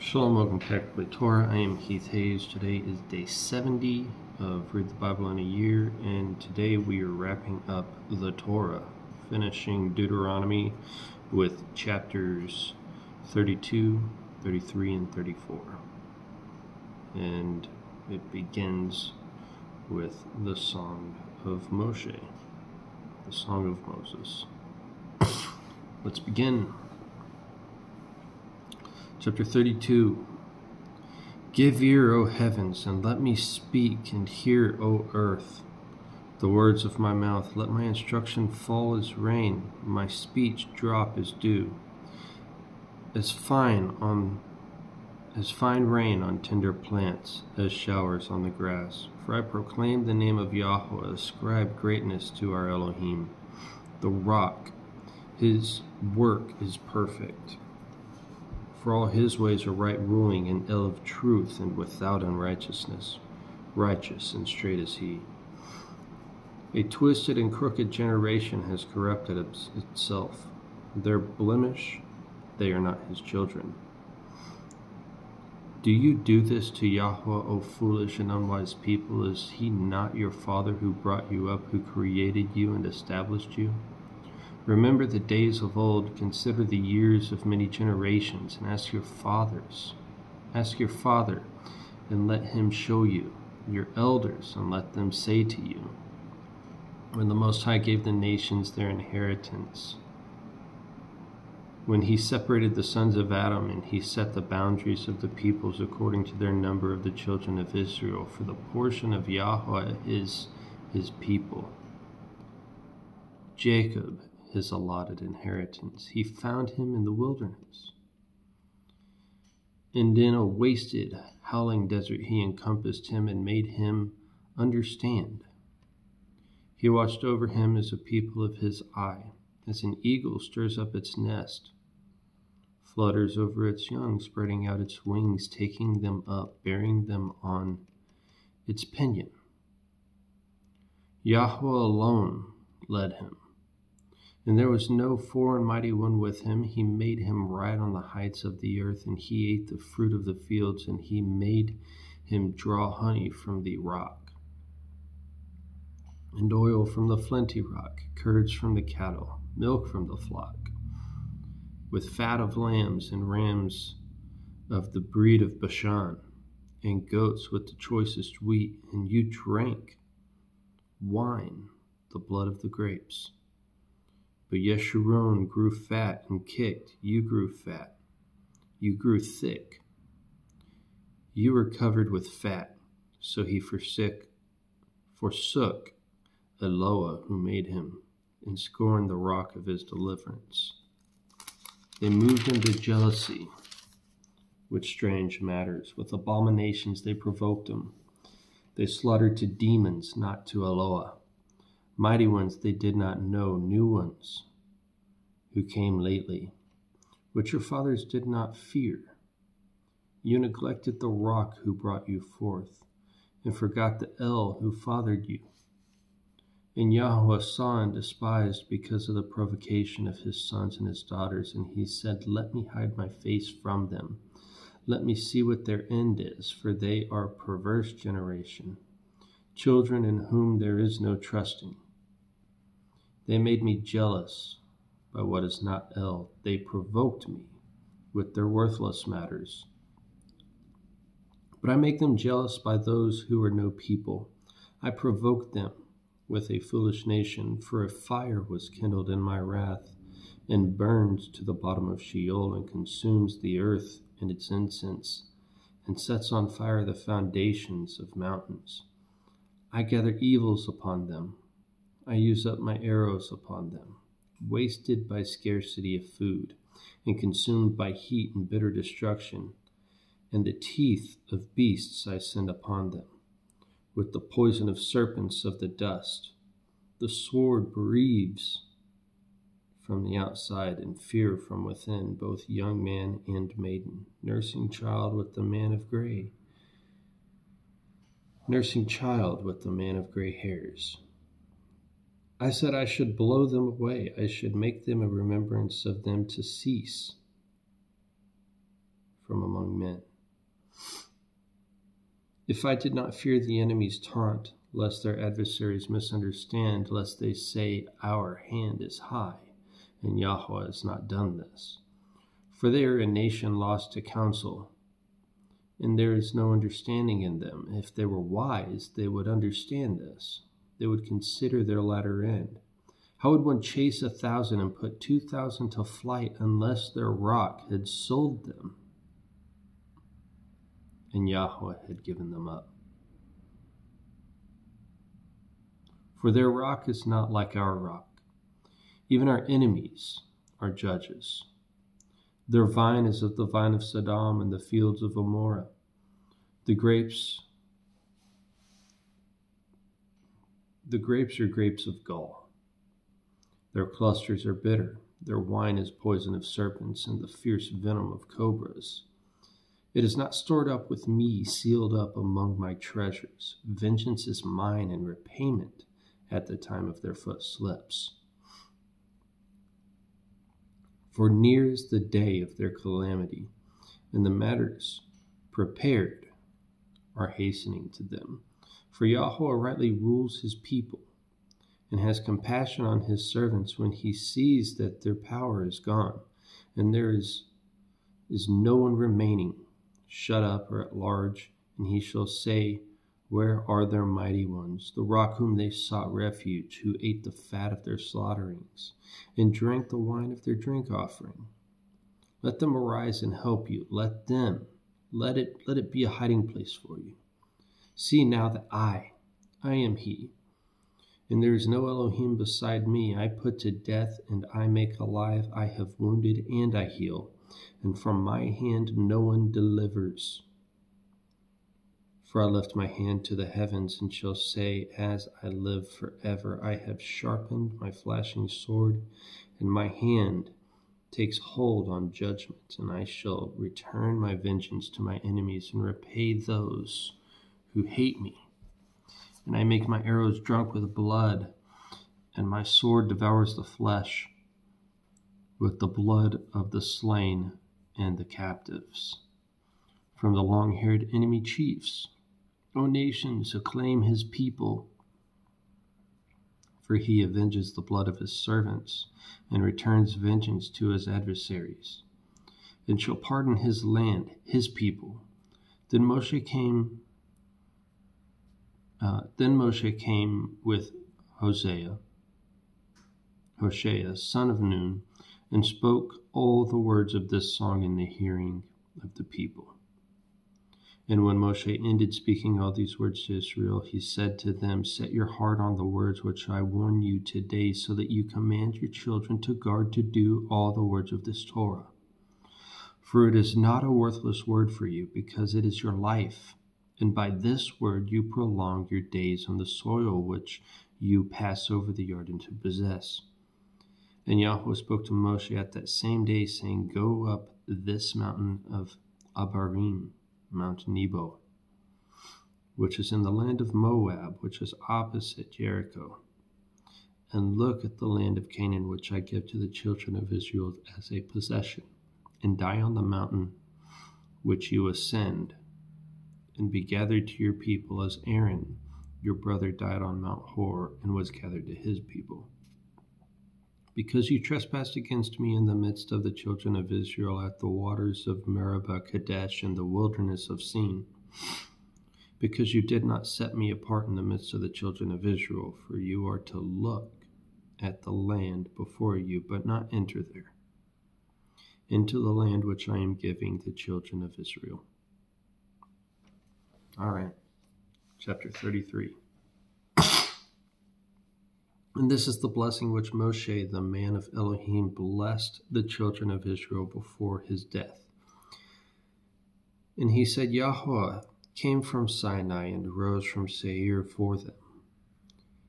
Shalom, welcome to Technically Torah. I am Keith Hayes. Today is day 70 of Read the Bible in a Year, and today we are wrapping up the Torah, finishing Deuteronomy with chapters 32, 33, and 34. And it begins with the Song of Moshe, the Song of Moses. Let's begin. Chapter 32. Give ear, O heavens, and let me speak, and hear, O earth, the words of my mouth. Let my instruction fall as rain, my speech drop as dew, as fine rain on tender plants, as showers on the grass. For I proclaim the name of Yahweh, ascribe greatness to our Elohim, the rock. His work is perfect. For all his ways are right ruling, and ill of truth, and without unrighteousness. Righteous and straight is he. A twisted and crooked generation has corrupted itself. Their blemish, they are not his children. Do you do this to Yahweh, O foolish and unwise people? Is he not your father who brought you up, who created you and established you? Remember the days of old, consider the years of many generations, and ask your father, and let him show you, your elders, and let them say to you, when the Most High gave the nations their inheritance, when he separated the sons of Adam, and he set the boundaries of the peoples according to their number of the children of Israel, for the portion of Yahweh is his people. Jacob, his allotted inheritance. He found him in the wilderness. And in a wasted, howling desert he encompassed him and made him understand. He watched over him as a people of his eye, as an eagle stirs up its nest, flutters over its young, spreading out its wings, taking them up, bearing them on its pinion. Yahweh alone led him. And there was no foreign mighty one with him. He made him ride on the heights of the earth, and he ate the fruit of the fields, and he made him draw honey from the rock, and oil from the flinty rock, curds from the cattle, milk from the flock, with fat of lambs and rams of the breed of Bashan, and goats with the choicest wheat. And you drank wine, the blood of the grapes. But Yeshurun grew fat and kicked. You grew fat. You grew thick. You were covered with fat. So he forsook Eloah who made him, and scorned the rock of his deliverance. They moved him to jealousy with strange matters. With abominations they provoked him. They slaughtered to demons, not to Eloah. Mighty ones they did not know, new ones who came lately, which your fathers did not fear. You neglected the rock who brought you forth, and forgot the El who fathered you. And Yahweh saw and despised because of the provocation of his sons and his daughters, and he said, let me hide my face from them. Let me see what their end is, for they are a perverse generation, children in whom there is no trusting. They made me jealous by what is not El. They provoked me with their worthless matters. But I make them jealous by those who are no people. I provoked them with a foolish nation, for a fire was kindled in my wrath, and burns to the bottom of Sheol, and consumes the earth and its incense, and sets on fire the foundations of mountains. I gather evils upon them. I use up my arrows upon them, wasted by scarcity of food, and consumed by heat and bitter destruction. And the teeth of beasts I send upon them, with the poison of serpents of the dust. The sword bereaves from the outside, and fear from within, both young man and maiden, nursing child with the man of gray hairs. I said I should blow them away. I should make them a remembrance of them to cease. from among men. If I did not fear the enemy's taunt, lest their adversaries misunderstand, lest they say, our hand is high, and Yahweh has not done this. For they are a nation lost to counsel, and there is no understanding in them. If they were wise, they would understand this. They would consider their latter end. How would one chase 1,000 and put 2,000 to flight unless their rock had sold them, and Yahweh had given them up? For their rock is not like our rock. Even our enemies are judges. Their vine is of the vine of Sodom and the fields of Amorah. The grapes are grapes of gall. Their clusters are bitter. Their wine is poison of serpents and the fierce venom of cobras. It is not stored up with me, sealed up among my treasures. Vengeance is mine and repayment at the time of their foot slips. For near is the day of their calamity, and the matters prepared are hastening to them. For Yahweh rightly rules his people, and has compassion on his servants when he sees that their power is gone, and there is no one remaining, shut up or at large, and he shall say, where are their mighty ones, the rock whom they sought refuge, who ate the fat of their slaughterings, and drank the wine of their drink offering? Let them arise and help you. Let it be a hiding place for you. See now that I am he, and there is no Elohim beside me. I put to death and I make alive. I have wounded and I heal, and from my hand no one delivers. For I lift my hand to the heavens and shall say, as I live forever, I have sharpened my flashing sword, and my hand takes hold on judgment, and I shall return my vengeance to my enemies and repay those who hate me. And I make my arrows drunk with blood, and my sword devours the flesh with the blood of the slain and the captives. From the long-haired enemy chiefs, O nations, acclaim his people, for he avenges the blood of his servants and returns vengeance to his adversaries, and shall pardon his land, his people. Then Moshe came with Hoshea, son of Nun, and spoke all the words of this song in the hearing of the people. And when Moshe ended speaking all these words to Israel, he said to them, set your heart on the words which I warn you today, so that you command your children to guard to do all the words of this Torah. For it is not a worthless word for you, because it is your life. And by this word you prolong your days on the soil which you pass over the Jordan to possess. And Yahweh spoke to Moshe at that same day, saying, go up this mountain of Abarim, Mount Nebo, which is in the land of Moab, which is opposite Jericho, and look at the land of Canaan, which I give to the children of Israel as a possession, and die on the mountain which you ascend, and be gathered to your people as Aaron, your brother, died on Mount Hor and was gathered to his people. Because you trespassed against me in the midst of the children of Israel at the waters of Meribah Kadesh and the wilderness of Sin, because you did not set me apart in the midst of the children of Israel, for you are to look at the land before you, but not enter there, into the land which I am giving the children of Israel. All right, chapter 33. And this is the blessing which Moshe, the man of Elohim, blessed the children of Israel before his death. And he said, Yahweh came from Sinai and rose from Seir for them.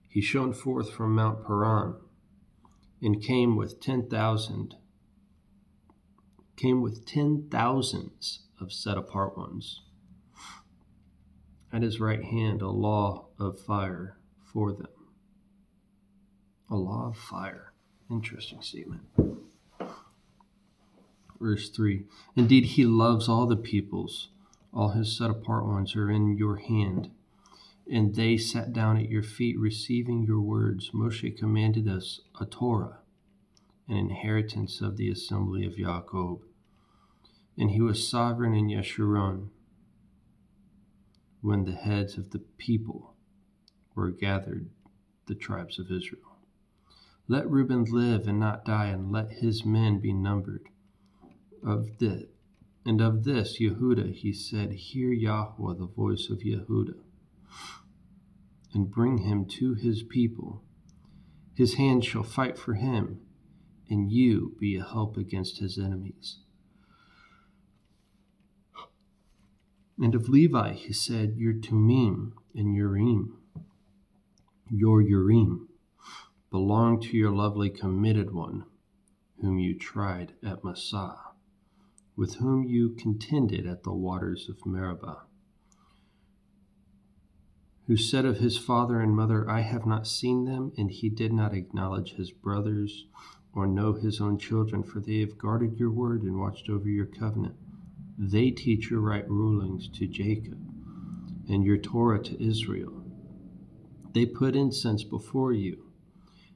He shone forth from Mount Paran and came with 10,000s of set-apart ones. At his right hand, a law of fire for them. A law of fire. Interesting statement. Verse 3, indeed, he loves all the peoples. All his set-apart ones are in your hand. And they sat down at your feet, receiving your words. Moshe commanded us a Torah, an inheritance of the assembly of Jacob. And he was sovereign in Yeshurun when the heads of the people were gathered, the tribes of Israel. Let Reuben live and not die, and let his men be numbered. Of this Yehuda he said, hear Yahweh, the voice of Yehuda, and bring him to his people. His hand shall fight for him, and you be a help against his enemies. And of Levi he said, your Tumim and Urim, your Urim, belong to your lovely committed one, whom you tried at Massah, with whom you contended at the waters of Meribah, who said of his father and mother, I have not seen them, and he did not acknowledge his brothers or know his own children, for they have guarded your word and watched over your covenant. They teach your right rulings to Jacob and your Torah to Israel. They put incense before you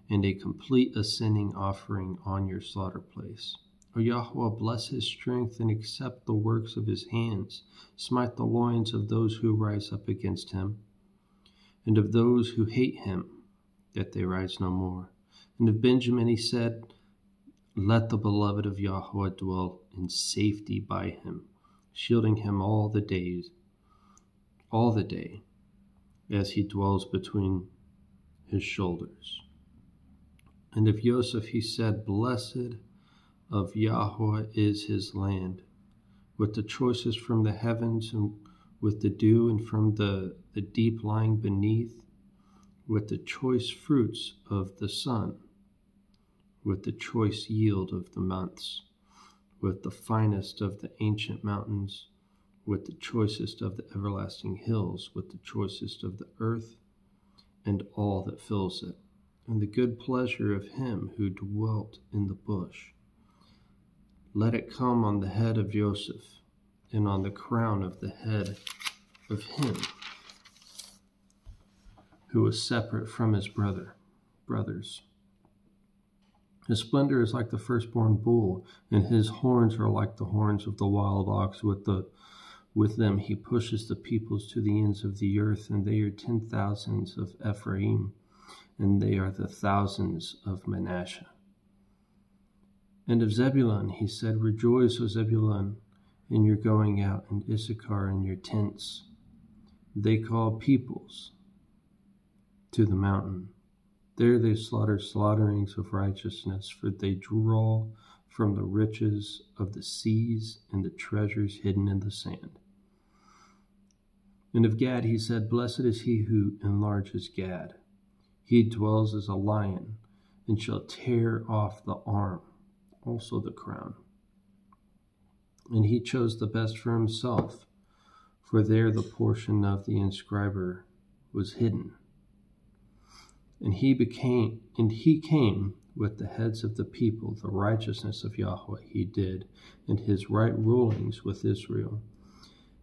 and a complete ascending offering on your slaughter place. O Yahweh, bless his strength and accept the works of his hands. Smite the loins of those who rise up against him, and of those who hate him, that they rise no more. And of Benjamin he said, let the beloved of Yahweh dwell in safety by him, shielding him all the day, as he dwells between his shoulders. And of Joseph he said, blessed of Yahweh is his land, with the choicest from the heavens, and with the dew, and from the deep lying beneath, with the choice fruits of the sun, with the choice yield of the months, with the finest of the ancient mountains, with the choicest of the everlasting hills, with the choicest of the earth, and all that fills it, and the good pleasure of him who dwelt in the bush. Let it come on the head of Joseph, and on the crown of the head of him who was separate from his brothers. His splendor is like the firstborn bull, and his horns are like the horns of the wild ox. With them he pushes the peoples to the ends of the earth, and they are 10,000s of Ephraim, and they are the thousands of Manasseh. And of Zebulun he said, rejoice, O Zebulun, in your going out, and Issachar in your tents. They call peoples to the mountain. There they slaughter slaughterings of righteousness, for they draw from the riches of the seas and the treasures hidden in the sand. And of Gad he said, blessed is he who enlarges Gad. He dwells as a lion, and shall tear off the arm, also the crown. And he chose the best for himself, for there the portion of the inscriber was hidden. And he came with the heads of the people, the righteousness of Yahweh he did, and his right rulings with Israel.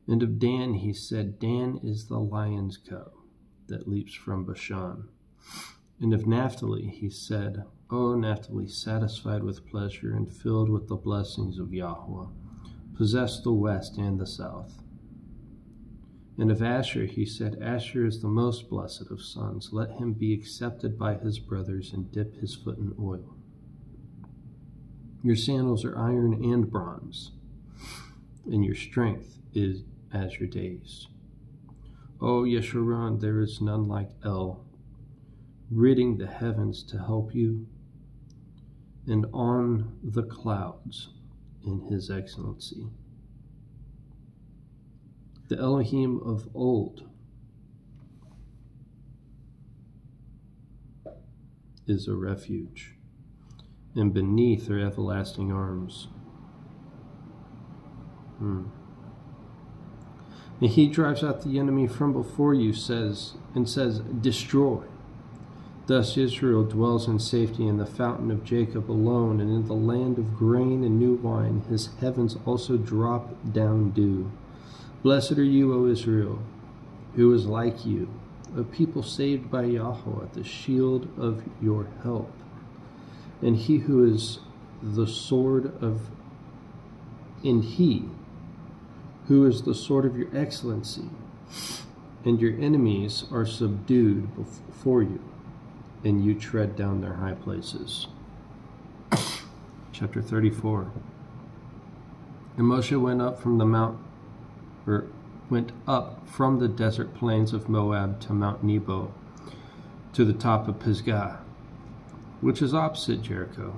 And of Dan he said, Dan is the lion's cub that leaps from Bashan. And of Naphtali he said, O Naphtali, satisfied with pleasure and filled with the blessings of Yahweh, possess the west and the south. And of Asher he said, Asher is the most blessed of sons. Let him be accepted by his brothers and dip his foot in oil. Your sandals are iron and bronze, and your strength is as your days. O Yeshurun, there is none like El, ridding the heavens to help you, and on the clouds in his excellency. The Elohim of old is a refuge, and beneath are everlasting arms. And he drives out the enemy from before you, says, destroy. Thus Israel dwells in safety in the fountain of Jacob alone, and in the land of grain and new wine his heavens also drop down dew. Blessed are you, O Israel, who is like you, a people saved by Yahweh, the shield of your help, and he who is the sword of, and he who is the sword of your excellency, and your enemies are subdued before you, and you tread down their high places. Chapter 34. And Moshe went up from the desert plains of Moab to Mount Nebo, to the top of Pisgah, which is opposite Jericho.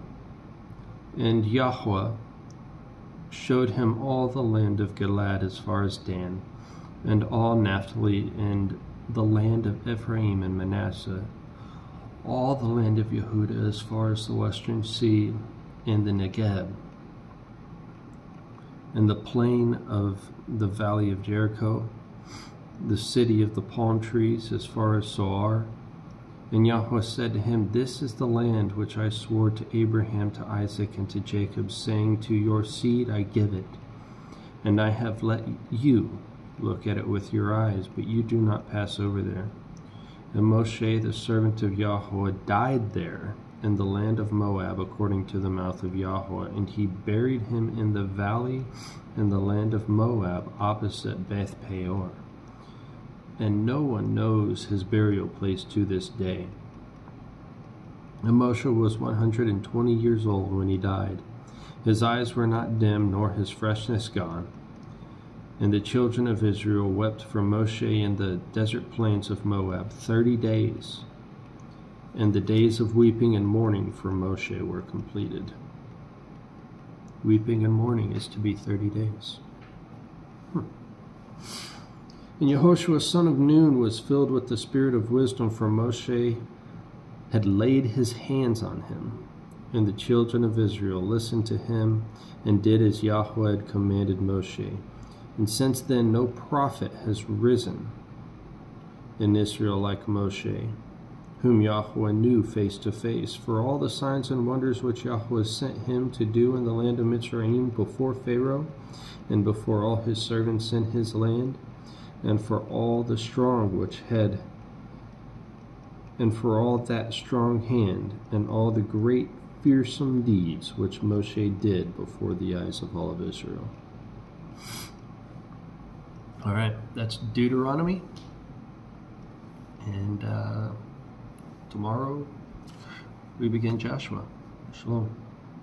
And Yahweh showed him all the land of Gilad as far as Dan, and all Naphtali, and the land of Ephraim and Manasseh, all the land of Yehudah as far as the western sea, and the Negeb, and the plain of the valley of Jericho, the city of the palm trees as far as Zoar. And Yahweh said to him, This is the land which I swore to Abraham, to Isaac, and to Jacob, saying, To your seed I give it. And I have let you look at it with your eyes, but you do not pass over there. And Moshe, the servant of Yahweh, died there in the land of Moab, according to the mouth of Yahweh. And he buried him in the valley in the land of Moab, opposite Beth Peor. And no one knows his burial place to this day. And Moshe was 120 years old when he died. His eyes were not dim, nor his freshness gone. And the children of Israel wept for Moshe in the desert plains of Moab 30 days. And the days of weeping and mourning for Moshe were completed. Weeping and mourning is to be 30 days. And Yehoshua son of Nun was filled with the spirit of wisdom, for Moshe had laid his hands on him. And the children of Israel listened to him and did as Yahweh had commanded Moshe. And since then no prophet has risen in Israel like Moshe, whom Yahweh knew face to face, for all the signs and wonders which Yahweh sent him to do in the land of Mitzrayim before Pharaoh and before all his servants in his land, and for all the strong which had, and for all that strong hand, and all the great fearsome deeds which Moshe did before the eyes of all of Israel. All right, that's Deuteronomy. And tomorrow we begin Joshua. Shalom.